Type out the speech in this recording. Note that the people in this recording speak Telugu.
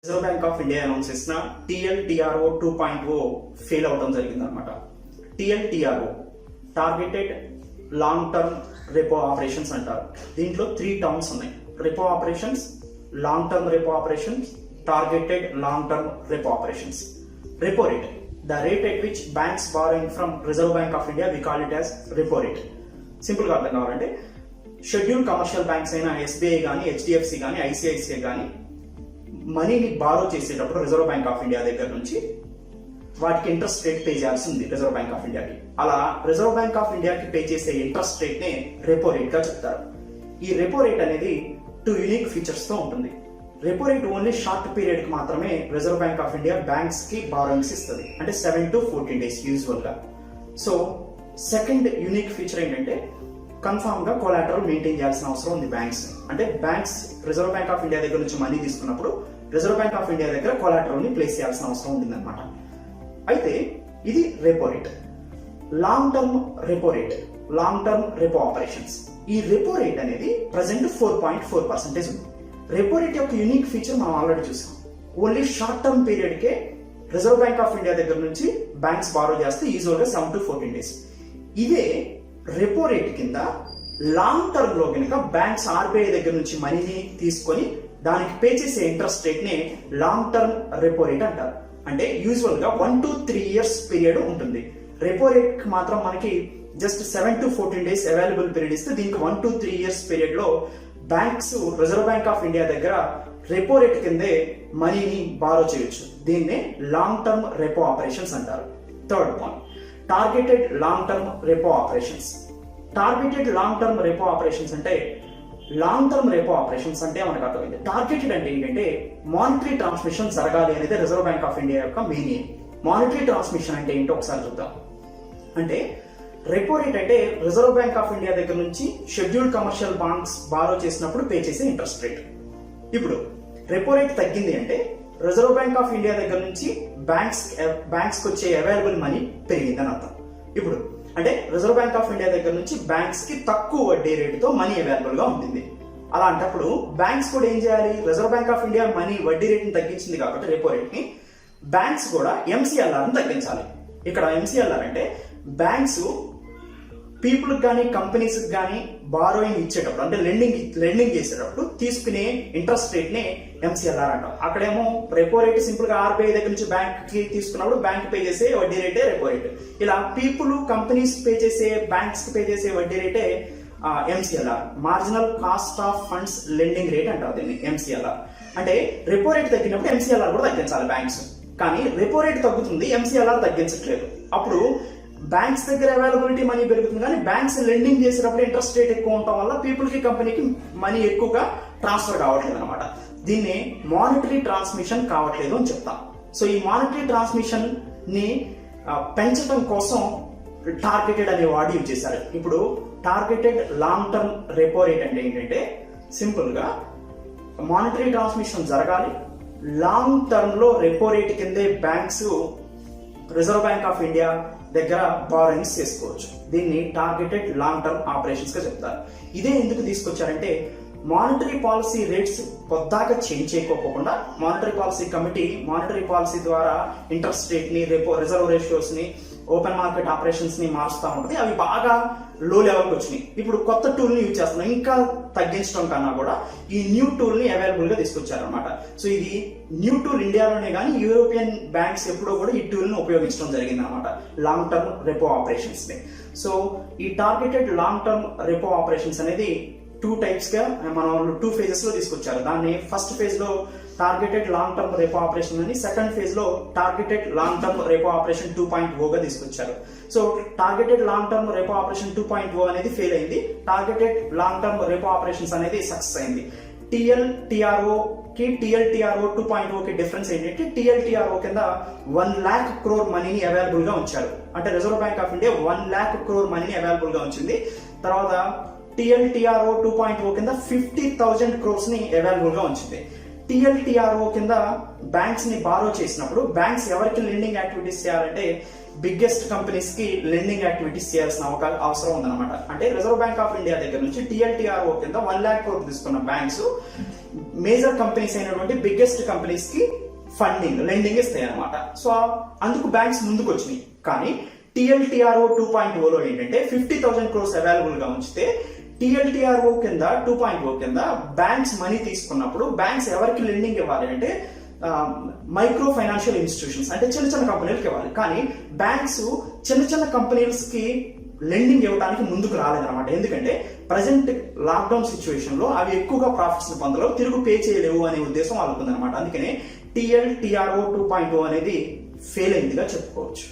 Reserve bank of India announce చేసిన టిఎల్టిఆర్ఓ 2.0 ఫెయిల్ అవడం జరిగింది అనమాట. TLTRO targeted long term repo operations అంటారు. దీంట్లో 3 టర్మ్స్ ఉన్నాయి: repo operations, long term repo operations, targeted long term repo operations. Repo rate, the rate at which banks borrowing from reserve bank of India, we call it as repo rate. Simple గా అర్థం కావాలంటే, షెడ్యూల్ కమర్షియల్ బ్యాంక్స్ అయిన ఎస్బీఐ కానీ, హెచ్డిఎఫ్సి కానీ, ఐసిఐసిఐ కానీ మనీని బారో చేసేటప్పుడు రిజర్వ్ బ్యాంక్ ఆఫ్ ఇండియా దగ్గర నుంచి వాటికి ఇంట్రెస్ట్ రేట్ పే చేయాల్సి ఉంది రిజర్వ్ బ్యాంక్ ఆఫ్ ఇండియాకి. అలా రిజర్వ్ బ్యాంక్ ఆఫ్ ఇండియాకి పే చేసే ఇంట్రెస్ట్ రేట్ నే రెపో రేట్ గా చెప్తారు. ఈ రెపో రేట్ అనేది 2 యూనిక్ ఫీచర్స్ తో ఉంటుంది. Repo rate only short period కి మాత్రమే reserve bank of India banks కి బారోయింగ్స్ ఇస్తుంది, అంటే 7 to 14 days యూజువల్ గా. సో సెకండ్ యూనిక్ ఫీచర్ ఏంటంటే, కన్ఫామ్ గా కొలాటరల్ మెయింటైన్ చేయాల్సిన అవసరం ఉంది బ్యాంక్స్. అంటే banks reserve bank of India దగ్గర నుంచి మనీ తీసుకున్నప్పుడు రిజర్వ్ బ్యాంక్ ఆఫ్ ఇండియా దగ్గర కొలాటరల్ ని ప్లేస్ చేయాల్సిన అవసరం ఉందన్నమాట. అయితే ఇది repo rate. Long term repo rate, long term repo operations. ఈ రెపో రేట్ అనేది ప్రెసెంట్ 4.4% ఉంది. రెపో రేట్ యొక్క యూనిక్ ఫీచర్ మనం ఆల్రెడీ చూసాం. Only short term period K reserve bank of India దగ్గర నుంచి బ్యాంక్స్ బారో చేస్తే యూజువల్ గా 7 to 14 days. ఇదే రెపో రేట్ కింద లాంగ్ టర్మ్ లో కనుక బ్యాంక్స్ ఆర్బీఐ దగ్గర నుంచి మనీని తీసుకొని దానికి పే చేసే ఇంట్రెస్ట్ రేట్ నే లాంగ్ టర్మ్ రెపో రేట్ అంటారు. అంటే యూజువల్ గా 1 to 3 years పీరియడ్ ఉంటుంది. రెపో రేట్ మాత్రం మనకి just 7 to 14 days available period ఇస్తే, దీనికి 1 to 3 years పీరియడ్ లో banks reserve bank of India దగ్గర రెపో రేట్ కిందే మనీని బారో చేయొచ్చు. దీన్నే లాంగ్ టర్మ్ రెపో ఆపరేషన్స్ అంటారు. Third point, targeted long term repo operations. Targeted long term repo operations అంటే, లాంగ్ టర్మ్ రెపో ఆపరేషన్స్ అంటే మనకు అర్థమైంది. టార్గెటెడ్ అంటే ఏంటంటే, మానిటరీ ట్రాన్స్మిషన్ జరగాలి అనేది రిజర్వ్ బ్యాంక్ ఆఫ్ ఇండియా యొక్క మెయిన్ ఎయిమ్. మానిటరీ ట్రాన్స్మిషన్ అంటే ఏంటో ఒకసారి చూద్దాం. అంటే రెపో రేట్ అంటే రిజర్వ్ బ్యాంక్ ఆఫ్ ఇండియా దగ్గర నుంచి షెడ్యూల్డ్ కమర్షియల్ బ్యాంక్స్ బారో చేసినప్పుడు పే చేసే ఇంట్రెస్ట్ రేట్. ఇప్పుడు రెపో రేట్ తగ్గింది అంటే రిజర్వ్ బ్యాంక్ ఆఫ్ ఇండియా దగ్గర నుంచి బ్యాంక్స్ వచ్చే అవైలబుల్ మనీ పెరిగిందని అర్థం. ఇప్పుడు అంటే రిజర్వ్ బ్యాంక్ ఆఫ్ ఇండియా దగ్గర నుంచి బ్యాంక్స్ కి తక్కువ వడ్డీ రేటుతో మనీ అవైలబుల్ గా ఉంటుంది. అలాంటప్పుడు బ్యాంక్స్ కూడా ఏం చేయాలి? Reserve bank of India money వడ్డీ రేట్ని తగ్గించింది కాబట్టి రెపో రేట్ ని, బ్యాంక్స్ కూడా ఎంసీఎల్ఆర్ ని తగ్గించాలి. ఇక్కడ ఎంసీఎల్ఆర్ అంటే బ్యాంక్స్ పీపుల్ కానీ కంపెనీస్ కానీ బారోయింగ్ ఇచ్చేటప్పుడు, అంటే లెండింగ్ చేసేటప్పుడు తీసుకునే ఇంట్రెస్ట్ రేట్ నే ఎంసీఎల్ఆర్ అంటాం. అక్కడేమో రెపో రేట్ సింపుల్ గా ఆర్బీఐ దగ్గర నుంచి బ్యాంక్ కి తీసుకున్నప్పుడు బ్యాంక్ పే చేసే వడ్డీ రేటే రెపో రేట్. ఇలా పీపుల్ కంపెనీస్ పే చేసే బ్యాంక్స్ కి పే చేసే వడ్డీ రేటే MCLR, marginal cost of funds lending rate అంటారు దీన్ని ఎంసీఎల్ఆర్. అంటే రెపో రేట్ తగ్గినప్పుడు ఎంసీఎల్ఆర్ కూడా తగ్గించాలి బ్యాంక్స్. కానీ రెపో రేట్ తగ్గుతుంది, ఎంసీఎల్ఆర్ తగ్గించట్లేదు. అప్పుడు బ్యాంక్స్ దగ్గర అవైలబిలిటీ మనీ పెరుగుతుంది, కానీ బ్యాంక్స్ లెండింగ్ చేసేటప్పుడు ఇంట్రెస్ట్ రేట్ ఎక్కువ ఉండటం వల్ల పీపుల్ కి కంపెనీకి మనీ ఎక్కువగా ట్రాన్స్ఫర్ కావట్లేదు అనమాట. దీన్ని మానిటరీ ట్రాన్స్మిషన్ కావట్లేదు అని చెప్తాం. సో ఈ మానిటరీ ట్రాన్స్మిషన్ ని పెంచడం కోసం టార్గెటెడ్ అనే వర్డ్ యూజ్ చేశారు. ఇప్పుడు targeted long term repo rate అంటే ఏంటంటే, సింపుల్ గా మానిటరీ ట్రాన్స్మిషన్ జరగాలి, లాంగ్ టర్మ్ లో రెపో రేట్ కిందే banks reserve bank of India దగ్గర బారోయింగ్స్ చేసుకోవచ్చు. దీన్ని టార్గెటెడ్ లాంగ్ టర్మ్ ఆపరేషన్స్ గా చెప్తారు. ఇదే ఎందుకు తీసుకొచ్చారంటే, మానిటరీ పాలసీ రేట్స్ కొద్దాగా చేంజ్ చేయకోకుండా monetary policy committee monetary policy ద్వారా ఇంట్రెస్ట్ రేట్ ని, రిజర్వ్ రేషియోస్ ని, ఓపెన్ మార్కెట్ ఆపరేషన్స్ ని మారుస్తూ ఉంటుంది. అవి బాగా లో లెవెల్కి వచ్చినాయి. ఇప్పుడు కొత్త టూల్ ని యూజ్ చేస్తున్నాం. ఇంకా తగ్గించడం కన్నా కూడా ఈ న్యూ టూల్ ని అవైలబుల్ గా తీసుకొచ్చారనమాట. సో ఇది న్యూ టూల్ ఇండియాలోనే కానీ యూరోపియన్ బ్యాంక్స్ ఎప్పుడో కూడా ఈ టూల్ ని ఉపయోగించడం జరిగింది అనమాట, లాంగ్ టర్మ్ రెపో ఆపరేషన్స్ ని. సో ఈ targeted long term repo operations అనేది 2 types గా మనం 2 phases లో తీసుకొచ్చారు. దాన్ని ఫస్ట్ ఫేజ్ లో targeted long term repo operation అని, సెకండ్ ఫేజ్ లో targeted long term repo operation 2.0 గా తీసుకొచ్చారు. So targeted long term repo operation 2.0 అనేది ఫెయిల్ అయింది. Targeted long term repo operations అనేది సక్సెస్ అయింది. టిఎల్టిఆర్ఓ కి టిఎల్టిఆర్ఓ 2.0 కి డిఫరెన్స్ ఏంటంటే, టిఎల్టిఆర్ఓ కింద 1 lakh crore మనీని అవైలబుల్ గా ఉంచారు. అంటే reserve bank of India 1 lakh crore మనీని అవైలబుల్ గా ఉంచింది. తర్వాత టిఎల్టిఆర్ఓ 2.0 కింద 50,000 crores ని అవైలబుల్ గా ఉంచింది. టిఎల్టిఆర్ఓ కింద బ్యాంక్స్ ని బారో చేసినప్పుడు బ్యాంక్స్ ఎవరికి లెండింగ్ యాక్టివిటీస్ చేయాలంటే, బిగ్గెస్ట్ కంపెనీస్ కి లెండింగ్ యాక్టివిటీస్ చేయాల్సిన అవసరం ఉందన్నమాట. అంటే రిజర్వ్ బ్యాంక్ ఆఫ్ ఇండియా దగ్గర నుంచి TLTRO కింద 1 lakh crore తీసుకున్న బ్యాంక్స్ మేజర్ కంపెనీస్ అయినటువంటి బిగ్గెస్ట్ కంపెనీస్ కి ఫండింగ్ లెండింగ్ ఇస్తాయి అనమాట. సో అందుకు బ్యాంక్స్ ముందుకు వచ్చినాయి. కానీ TLTRO 2.0 లో ఏంటంటే 50,000 crores అవైలబుల్ గా ఉంచితే TLTRO కింద 2.0 కింద బ్యాంక్స్ మనీ తీసుకున్నప్పుడు బ్యాంక్స్ ఎవరికి లెండింగ్ ఇవ్వాలి అంటే మైక్రో ఫైనాన్షియల్ ఇన్స్టిట్యూషన్స్ అంటే చిన్న చిన్న కంపెనీలకు ఇవ్వాలి. కానీ బ్యాంక్స్ చిన్న చిన్న కంపెనీస్ కి లెండింగ్ ఇవ్వడానికి ముందుకు రాలేదన్నమాట. ఎందుకంటే ప్రజెంట్ లాక్డౌన్ సిచ్యువేషన్ లో అవి ఎక్కువగా ప్రాఫిట్స్ పొందలేవు, తిరుగు పే చేయలేవు అనే ఉద్దేశం వాళ్ళకు ఉందన్నమాట. అందుకనే TLTRO 2.0 అనేది ఫెయిల్ అయిందిగా చెప్పుకోవచ్చు.